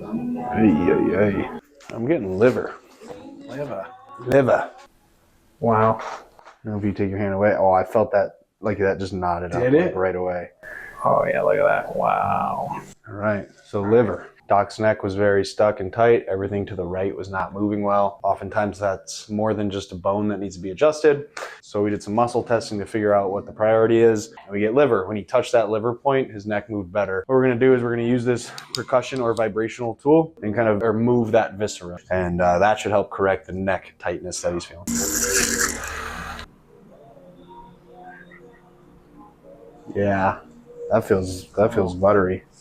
Ay, ay, ay. I'm getting liver. Liver. Wow. I don't know if you take your hand away. Oh, I felt that, like that just knotted up Did it? like right away. Oh yeah, look at that. Wow. All right, so liver. Doc's neck was very stuck and tight. Everything to the right was not moving well. Oftentimes that's more than just a bone that needs to be adjusted. So we did some muscle testing to figure out what the priority is. And we get liver. When he touched that liver point, his neck moved better. What we're gonna do is we're gonna use this percussion or vibrational tool and kind of remove that viscera. And that should help correct the neck tightness that he's feeling. Yeah, that feels buttery.